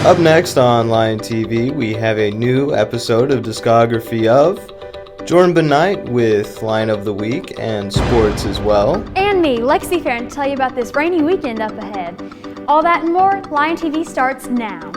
Up next on Lion TV, we have a new episode of Discography of Jordan Benight with Line of the Week and sports as well. And me, Lexi Farron, to tell you about this rainy weekend up ahead. All that and more, Lion TV starts now.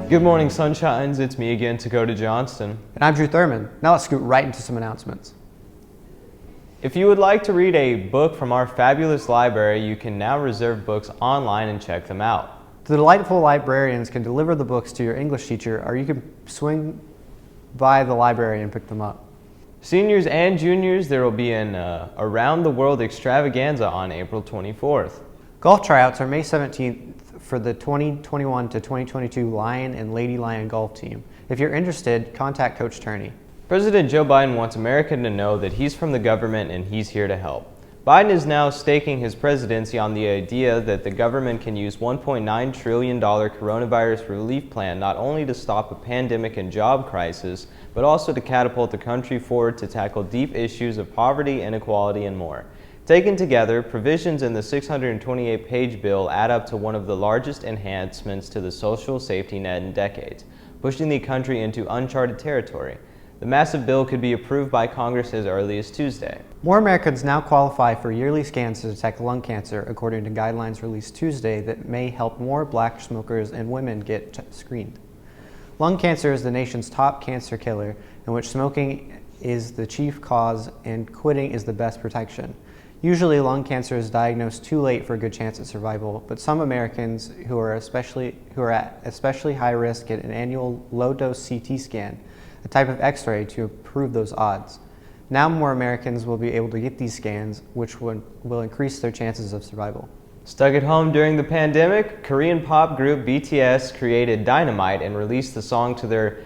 Good morning, Sunshines. It's me again, Dakota Johnston. And I'm Drew Thurman. Now let's scoot right into some announcements. If you would like to read a book from our fabulous library, you can now reserve books online and check them out. The delightful librarians can deliver the books to your English teacher, or you can swing by the library and pick them up. Seniors and juniors, there will be an Around the World extravaganza on April 24th. Golf tryouts are May 17th for the 2021 to 2022 Lion and Lady Lion golf team. If you're interested, contact Coach Turney. President Joe Biden wants America to know that he's from the government and he's here to help. Biden is now staking his presidency on the idea that the government can use $1.9 trillion coronavirus relief plan not only to stop a pandemic and job crisis, but also to catapult the country forward to tackle deep issues of poverty, inequality, and more. Taken together, provisions in the 628-page bill add up to one of the largest enhancements to the social safety net in decades, pushing the country into uncharted territory. The massive bill could be approved by Congress as early as Tuesday. More Americans now qualify for yearly scans to detect lung cancer, according to guidelines released Tuesday that may help more black smokers and women get screened. Lung cancer is the nation's top cancer killer, in which smoking is the chief cause and quitting is the best protection. Usually, lung cancer is diagnosed too late for a good chance at survival, but some Americans who are at especially high risk get an annual low-dose CT scan, a type of X-ray, to improve those odds. Now more Americans will be able to get these scans, which will increase their chances of survival. Stuck at home during the pandemic, Korean pop group BTS created Dynamite and released the song to their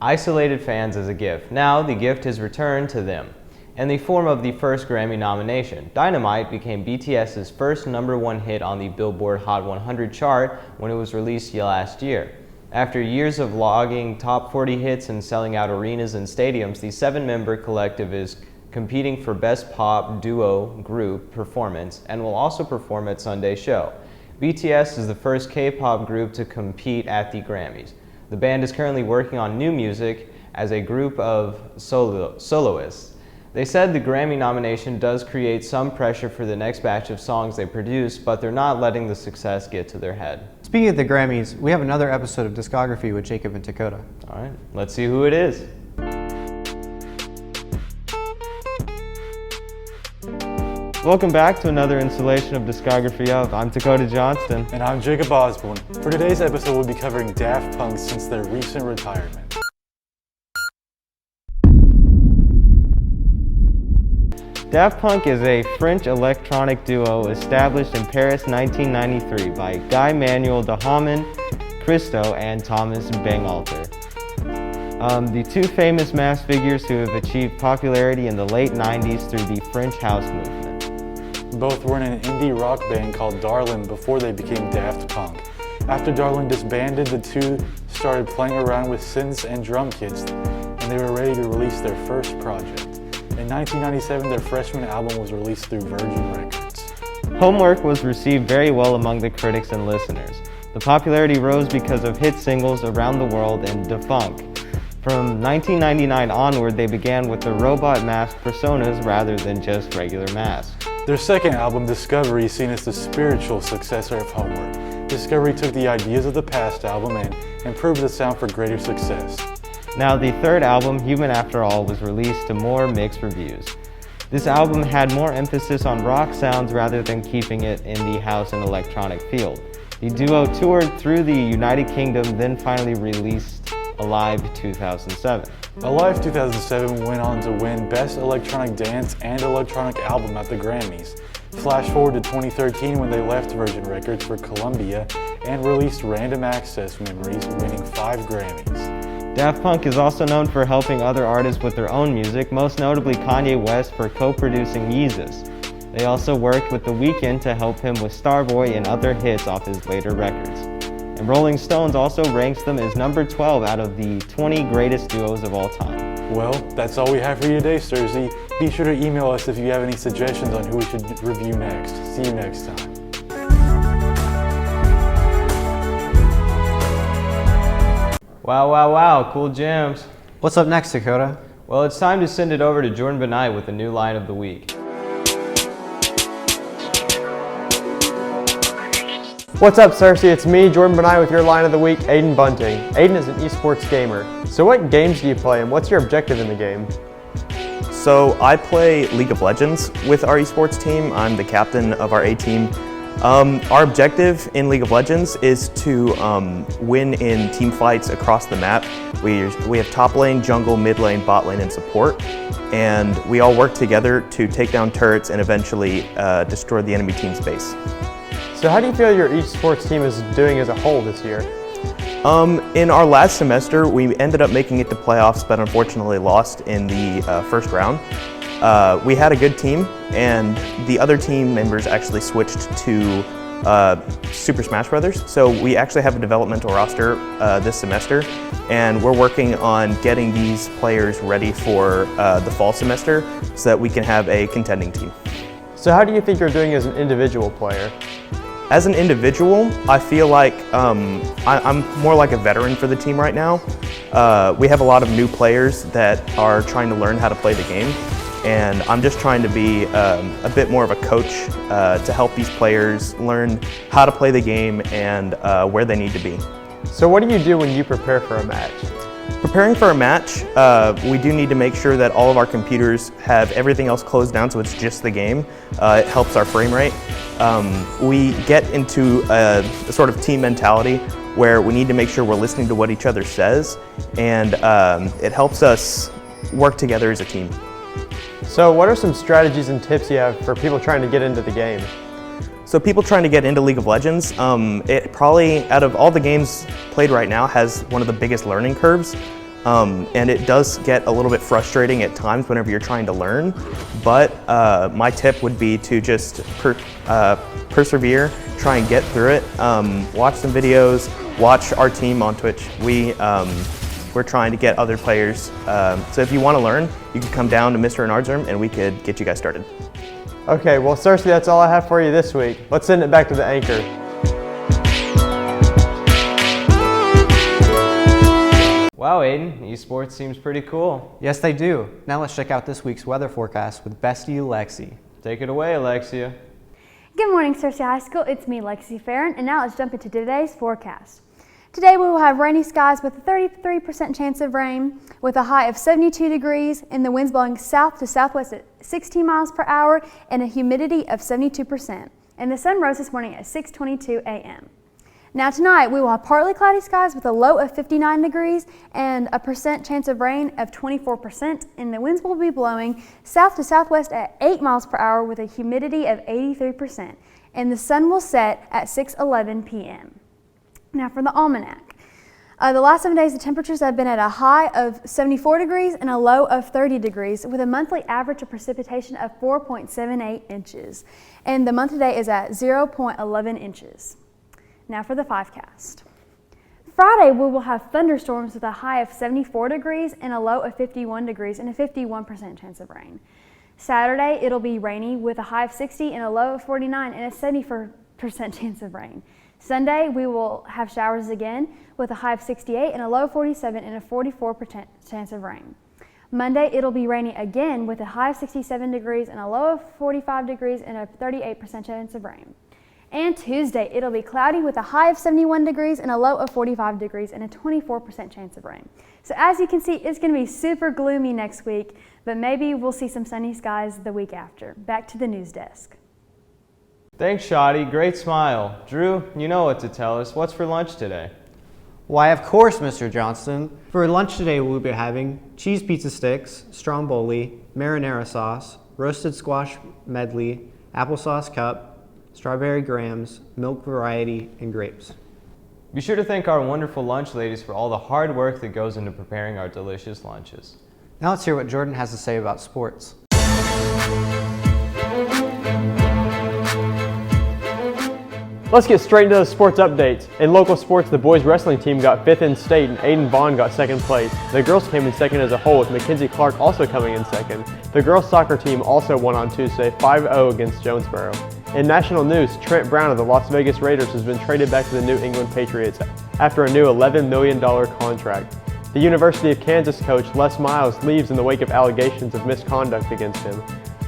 isolated fans as a gift. Now the gift is returned to them in the form of the first Grammy nomination. Dynamite became BTS's first #1 hit on the Billboard Hot 100 chart when it was released last year. After years of logging top 40 hits and selling out arenas and stadiums, the 7-member collective is competing for Best Pop Duo Group Performance and will also perform at Sunday's show. BTS is the first K-pop group to compete at the Grammys. The band is currently working on new music as a group of soloists. They said the Grammy nomination does create some pressure for the next batch of songs they produce, but they're not letting the success get to their head. Speaking of the Grammys, we have another episode of Discography with Jacob and Dakota. All right, let's see who it is. Welcome back to another installation of Discography of. I'm Dakota Johnston. And I'm Jacob Osborne. For today's episode, we'll be covering Daft Punk since their recent retirement. Daft Punk is a French electronic duo established in Paris 1993 by Guy Manuel de Hamen, Christo, and Thomas Bangalter. The two famous mass figures who have achieved popularity in the late 90s through the French house movement. Both were in an indie rock band called Darlin before they became Daft Punk. After Darlin disbanded, the two started playing around with synths and drum kits, and they were ready to release their first project. In 1997, their freshman album was released through Virgin Records. Homework was received very well among the critics and listeners. The popularity rose because of hit singles Around the World and Da Funk. From 1999 onward, they began with the robot mask personas rather than just regular masks. Their second album, Discovery, is seen as the spiritual successor of Homework. Discovery took the ideas of the past album and improved the sound for greater success. Now, the third album, Human After All, was released to more mixed reviews. This album had more emphasis on rock sounds rather than keeping it in the house and electronic field. The duo toured through the United Kingdom, then finally released Alive 2007. Alive 2007 went on to win Best Electronic Dance and Electronic Album at the Grammys. Flash forward to 2013 when they left Virgin Records for Columbia and released Random Access Memories, winning 5 Grammys. Daft Punk is also known for helping other artists with their own music, most notably Kanye West for co-producing Yeezus. They also worked with The Weeknd to help him with Starboy and other hits off his later records. And Rolling Stones also ranks them as number 12 out of the 20 greatest duos of all time. Well, that's all we have for you today, Cersei. Be sure to email us if you have any suggestions on who we should review next. See you next time. Wow, wow, wow, cool jams. What's up next, Dakota? Well, it's time to send it over to Jordan Benite with the new line of the week. What's up, Cersei? It's me, Jordan Benite, with your line of the week, Aiden Bunting. Aiden is an esports gamer. So what games do you play and what's your objective in the game? So I play League of Legends with our esports team. I'm the captain of our A team. Our objective in League of Legends is to win in team fights across the map. We have top lane, jungle, mid lane, bot lane, and support. And we all work together to take down turrets and eventually destroy the enemy team's base. So how do you feel your esports team is doing as a whole this year? In our last semester, we ended up making it to playoffs, but unfortunately lost in the first round. We had a good team, and the other team members actually switched to Super Smash Brothers. So we actually have a developmental roster this semester, and we're working on getting these players ready for the fall semester so that we can have a contending team. So how do you think you're doing as an individual player? As an individual, I feel like I'm more like a veteran for the team right now. We have a lot of new players that are trying to learn how to play the game, and I'm just trying to be a bit more of a coach to help these players learn how to play the game and where they need to be. So what do you do when you prepare for a match? Preparing for a match, we do need to make sure that all of our computers have everything else closed down so it's just the game. It helps our frame rate. We get into a sort of team mentality where we need to make sure we're listening to what each other says, and it helps us work together as a team. So what are some strategies and tips you have for people trying to get into the game? So people trying to get into League of Legends, it probably, out of all the games played right now, has one of the biggest learning curves. And it does get a little bit frustrating at times whenever you're trying to learn. But my tip would be to just persevere, try and get through it. Watch some videos, watch our team on Twitch. We're trying to get other players. So if you want to learn, you can come down to Mr. and Ard's room and we could get you guys started. Okay, well, Cersei, that's all I have for you this week. Let's send it back to the anchor. Wow, Aiden, esports seems pretty cool. Yes, they do. Now let's check out this week's weather forecast with Bestie Lexi. Take it away, Alexia. Good morning, Cersei High School. It's me, Lexi Farron, and now let's jump into today's forecast. Today we will have rainy skies with a 33% chance of rain, with a high of 72 degrees, and the winds blowing south to southwest at 16 miles per hour, and a humidity of 72%. And the sun rose this morning at 6:22 a.m. Now tonight we will have partly cloudy skies with a low of 59 degrees and a percent chance of rain of 24%, and the winds will be blowing south to southwest at 8 miles per hour with a humidity of 83%, and the sun will set at 6:11 p.m. Now for the almanac. The last 7 days the temperatures have been at a high of 74 degrees and a low of 30 degrees with a monthly average of precipitation of 4.78 inches. And the month today is at 0.11 inches. Now for the 5cast. Friday we will have thunderstorms with a high of 74 degrees and a low of 51 degrees and a 51% chance of rain. Saturday it'll be rainy with a high of 60 and a low of 49 and a 74% chance of rain. Sunday, we will have showers again with a high of 68 and a low of 47 and a 44% chance of rain. Monday, it'll be rainy again with a high of 67 degrees and a low of 45 degrees and a 38% chance of rain. And Tuesday, it'll be cloudy with a high of 71 degrees and a low of 45 degrees and a 24% chance of rain. So as you can see, it's going to be super gloomy next week, but maybe we'll see some sunny skies the week after. Back to the news desk. Thanks, Shoddy. Great smile. Drew, you know what to tell us. What's for lunch today? Why, of course, Mr. Johnston. For lunch today, we'll be having cheese pizza sticks, stromboli, marinara sauce, roasted squash medley, applesauce cup, strawberry grams, milk variety, and grapes. Be sure to thank our wonderful lunch ladies for all the hard work that goes into preparing our delicious lunches. Now let's hear what Jordan has to say about sports. Let's get straight into the sports updates. In local sports, the boys wrestling team got 5th in state and Aiden Vaughn got 2nd place. The girls came in 2nd as a whole, with Mackenzie Clark also coming in 2nd. The girls soccer team also won on Tuesday 5-0 against Jonesboro. In national news, Trent Brown of the Las Vegas Raiders has been traded back to the New England Patriots after a new $11 million contract. The University of Kansas coach Les Miles leaves in the wake of allegations of misconduct against him.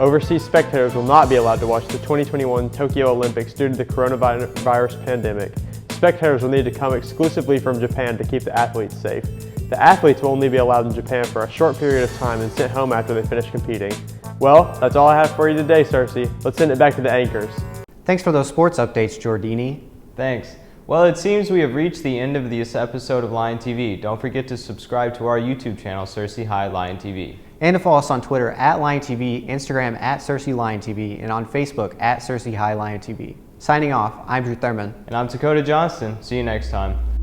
Overseas spectators will not be allowed to watch the 2021 Tokyo Olympics due to the coronavirus pandemic. Spectators will need to come exclusively from Japan to keep the athletes safe. The athletes will only be allowed in Japan for a short period of time and sent home after they finish competing. Well, that's all I have for you today, Cersei. Let's send it back to the anchors. Thanks for those sports updates, Jordini. Thanks. Well, it seems we have reached the end of this episode of Lion TV. Don't forget to subscribe to our YouTube channel, Cersei High Lion TV. And to follow us on Twitter at Lion TV, Instagram at Cersei Lion TV, and on Facebook at Cersei High Lion TV. Signing off, I'm Drew Thurman. And I'm Dakota Johnston. See you next time.